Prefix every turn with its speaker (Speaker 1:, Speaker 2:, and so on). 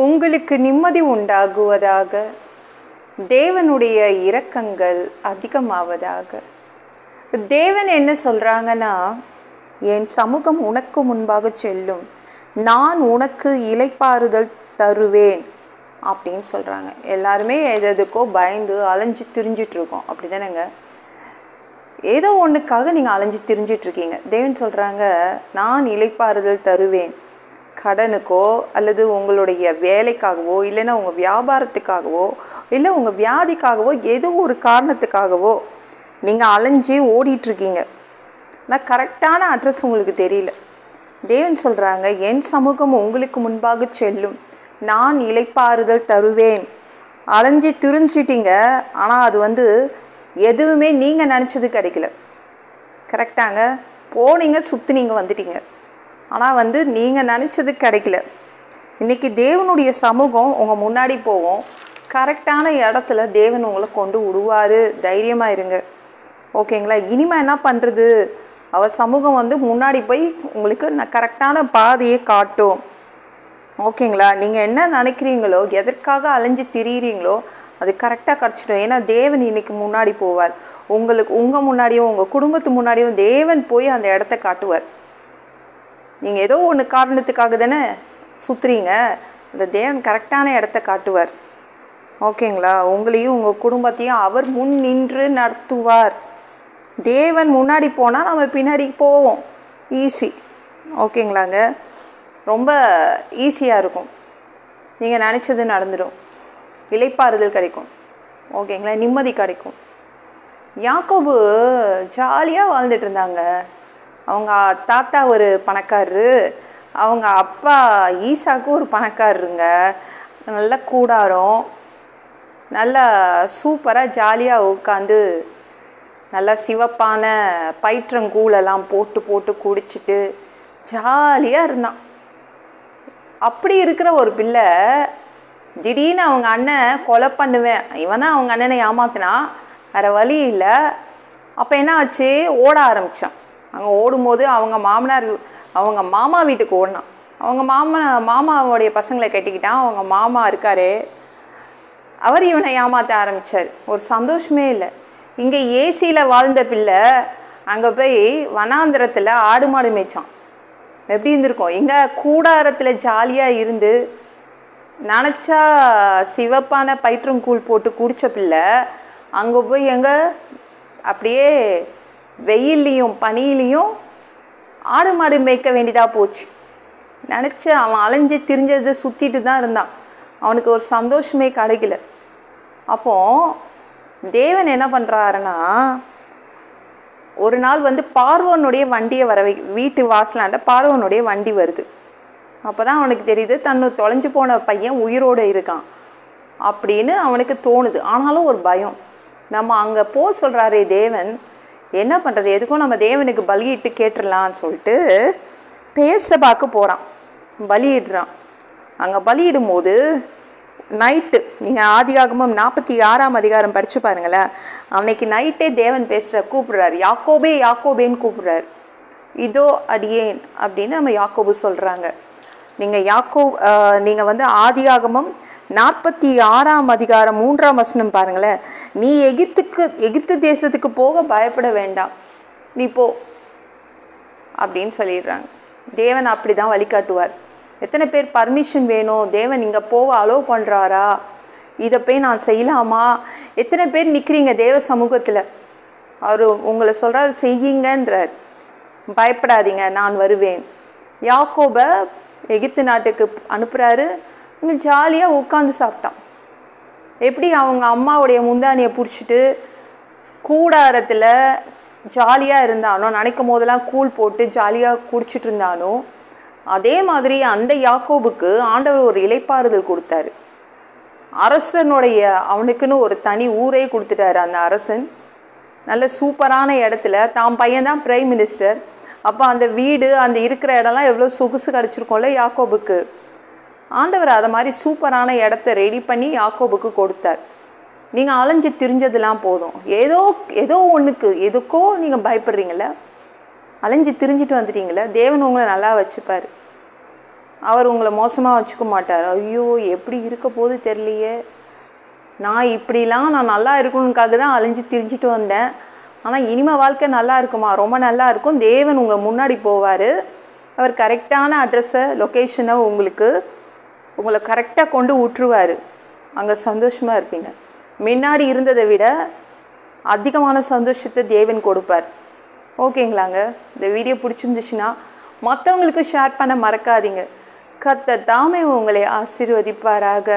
Speaker 1: உங்களுக்கு நிம்மதி உண்டாகுவதாக. தேவனுடைய இரக்கங்கள் அதிகமாவதாக. தேவன் என்ன சொல்கிறாங்கன்னா, என் சமூகம் உனக்கு முன்பாக செல்லும், நான் உனக்கு இளைப்பாறுதல் தருவேன் அப்படின்னு சொல்கிறாங்க. எல்லாருமே எதுக்கோ பயந்து அலைஞ்சு திரிஞ்சிட்ருக்கோம், அப்படி தானேங்க? ஏதோ ஒன்றுக்காக நீங்கள் அலைஞ்சு திரிஞ்சிட்ருக்கீங்க. தேவன் சொல்கிறாங்க, நான் இளைப்பாறுதல் தருவேன். கடனுக்கோ அல்லது உங்களுடைய வேலைக்காகவோ இல்லைன்னா உங்கள் வியாபாரத்துக்காகவோ இல்லை உங்கள் வியாதிக்காகவோ ஏதோ ஒரு காரணத்துக்காகவோ நீங்கள் அலைஞ்சி ஓடிட்டுருக்கீங்க. ஆனால் கரெக்டான அட்ரஸ் உங்களுக்கு தெரியல. தேவன் சொல்கிறாங்க, என் சமூகம் உங்களுக்கு முன்பாக செல்லும், நான் இளைப்பாறுதல் தருவேன். அலைஞ்சி திரிஞ்சிட்டீங்க, ஆனால் அது எதுவுமே நீங்கள் நினச்சது கிடைக்கல. கரெக்டாங்க? போனீங்க, சுற்றுனீங்க, வந்துட்டீங்க, ஆனால் நீங்கள் நினச்சது கிடைக்கல. இன்றைக்கி தேவனுடைய சமூகம் உங்கள் முன்னாடி போகும். கரெக்டான இடத்துல தேவன் உங்களை கொண்டு விடுவார். தைரியமாக இருங்க, ஓகேங்களா? இனிமேல் என்ன பண்ணுறது? அவர் சமூகம் முன்னாடி போய் உங்களுக்கு கரெக்டான பாதையை காட்டும், ஓகேங்களா? நீங்கள் என்ன நினைக்கிறீங்களோ, எதற்காக அலைஞ்சு திரியிறீங்களோ அது கரெக்டாக கிடச்சிடும். ஏன்னா தேவன் இன்றைக்கி முன்னாடி போவார். உங்கள் முன்னாடியும் உங்கள் குடும்பத்து முன்னாடியும் தேவன் போய் அந்த இடத்த காட்டுவார். நீங்கள் ஏதோ ஒன்று காரணத்துக்காக தானே சுற்றுறீங்க, அந்த தேவன் கரெக்டான இடத்த காட்டுவார், ஓகேங்களா? உங்களையும் உங்கள் குடும்பத்தையும் அவர் முன் நின்று நடத்துவார். தேவன் முன்னாடி போனால் நம்ம பின்னாடி போவோம். ஈஸி, ஓகேங்களாங்க? ரொம்ப ஈஸியாக இருக்கும். நீங்கள் நினச்சது நடந்துடும். இளைப்பாறுதல் கிடைக்கும், ஓகேங்களா? நிம்மதி கிடைக்கும். யாக்கோபு ஜாலியாக வாழ்ந்துட்டு இருந்தாங்க. அவங்க தாத்தா ஒரு பணக்காரரு, அவங்க அப்பா ஈசாக்கு ஒரு பணக்காரருங்க. நல்ல கூடாரம், நல்லா சூப்பராக ஜாலியாக உட்காந்து நல்லா சிவப்பான பயிற்றங்கூழெல்லாம் போட்டு போட்டு குடிச்சிட்டு ஜாலியாக இருந்தான். அப்படி இருக்கிற ஒரு பிள்ளை திடீர்னு அவங்க அண்ணன் கொலை பண்ணுவேன், இவன் தான் அவங்க அண்ணனை ஏமாத்தினான், வேறு வழி இல்லை. அப்போ என்ன ஆச்சு? ஓட ஆரம்பித்தான். அங்கே ஓடும்போது அவங்க மாமா வீட்டுக்கு ஓடினான். அவங்க மாமாவுடைய பசங்களை கட்டிக்கிட்டான். அவங்க மாமா இருக்கார், அவர் இவனை ஏமாற்ற ஆரம்பித்தார். ஒரு சந்தோஷமே இல்லை. இங்கே ஏசியில் வாழ்ந்த பிள்ளை அங்கே போய் வனாந்திரத்தில் ஆடு மாடு மேய்ச்சான். எப்படி இருந்திருக்கும்? எங்கே கூடாரத்தில் ஜாலியாக இருந்து நினச்சா சிவப்பான பயிற்றங்கூழ் போட்டு குடித்த பிள்ளை அங்கே போய் அப்படியே வெயில்லையும் பனியிலையும் ஆடு மாடு மேய்க்க வேண்டியதாக போச்சு. நினச்சி அவன் அலைஞ்சி திரிஞ்சதை சுற்றிட்டு தான் இருந்தான். அவனுக்கு ஒரு சந்தோஷமே கிடைக்கல. அப்போது தேவன் என்ன பண்ணுறாருன்னா, ஒரு நாள் பார்வோனுடைய வண்டியை வீட்டு வாசலாண்ட பார்வோனுடைய வண்டி வருது. அப்போ தான் அவனுக்கு தெரியுது தன்னை தொலைஞ்சு போன பையன் உயிரோடு இருக்கான் அப்படின்னு அவனுக்கு தோணுது. ஆனாலும் ஒரு பயம். நம்ம அங்கே சொல்கிறாரே தேவன், என்ன பண்ணுறது? எதுக்கும் நம்ம தேவனுக்கு பலியிட்டு கேட்டுடலான்னு சொல்லிட்டு பேர்சபாக்கு போகிறான், பலியிடுறான். அங்கே பலியிடும் போது நைட்டு, நீங்கள் ஆதியாகமம் 46ஆம் அதிகாரம் படித்து பாருங்களேன். அன்னைக்கு நைட்டே தேவன் கூப்பிடுறாரு, யாக்கோபே யாக்கோபேன்னு கூப்பிடுறாரு. இதோ அடியேன் அப்படின்னு நம்ம யாக்கோபு சொல்கிறாங்க. நீங்கள் ஆதியாகமம் 46ஆம் அதிகாரம் 3ஆம் வசனம் பாருங்களேன். நீ எகிப்து தேசத்துக்கு போக பயப்பட வேண்டாம், நீ போ அப்படின்னு சொல்லிடுறாங்க. தேவன் அப்படி தான் வழிகாட்டுவார். எத்தனை பேர் பர்மிஷன் வேணும்? தேவன் இங்கே போக அலோவ் பண்ணுறாரா? இதை போய் நான் செய்யலாமா? எத்தனை பேர் நிற்கிறீங்க தேவ சமூகத்தில்? அவர் உங்களை சொல்கிறார், செய்யுங்கன்றார். பயப்படாதீங்க, நான் வருவேன். யாக்கோபை எகிப்து நாட்டுக்கு அனுப்புகிறாரு. இங்கே ஜாலியாக உட்காந்து சாப்பிட்டான். எப்படி அவங்க அம்மாவுடைய முந்தானியை பிடிச்சிட்டு கூடாரத்தில் ஜாலியாக இருந்தானோ, நினைக்கும் போதெல்லாம் கூழ் போட்டு ஜாலியாக குடிச்சிட்டு இருந்தானோ, அதே மாதிரி அந்த யாக்கோபுக்கு ஆண்டவர் ஒரு இளைப்பாறுதல் கொடுத்தாரு. அரசனுடைய அவனுக்குன்னு ஒரு தனி ஊரே கொடுத்துட்டாரு. அந்த அரசன் நல்ல சூப்பரான இடத்துல, தான் பையன்தான் பிரைம் மினிஸ்டர். அப்போ அந்த வீடு, அந்த இருக்கிற இடம்லாம் எவ்வளோ சொகுசு கிடச்சிருக்கோம்ல யாக்கோபுக்கு. ஆண்டவர் அதை மாதிரி சூப்பரான இடத்த ரெடி பண்ணி யாக்கோபுக்கு கொடுத்தார். நீங்கள் அலைஞ்சு திரிஞ்சதெல்லாம் போதும். ஏதோ ஒன்றுக்கு எதுக்கோ நீங்கள் பயப்படுறீங்கள, அலைஞ்சு திரிஞ்சிட்டு வந்துட்டீங்களே, தேவன் உங்களை நல்லா வச்சுப்பார். அவர் உங்களை மோசமாக வச்சுக்க மாட்டார். ஐயோ எப்படி இருக்க போது தெரியலையே, நான் நல்லா இருக்கணுக்காக தான் அலைஞ்சு திரிஞ்சிட்டு வந்தேன், ஆனால் இனிமேல் வாழ்க்கை நல்லா இருக்குமா, ரொம்ப நல்லா இருக்கும். தேவன் உங்கள் முன்னாடி போவார். அவர் கரெக்டான அட்ரஸை, லொக்கேஷனை உங்களை கரெக்டாக கொண்டு விட்டுருவார். அங்கே சந்தோஷமாக இருப்பீங்க. முன்னாடி இருந்ததை விட அதிகமான சந்தோஷத்தை தேவன் கொடுப்பார். ஓகேங்களாங்க? இந்த வீடியோ பிடிச்சிருந்துச்சுன்னா மற்றவங்களுக்கு ஷேர் பண்ண மறக்காதீங்க. கர்த்தர் தாமே உங்களை ஆசீர்வதிப்பாராக.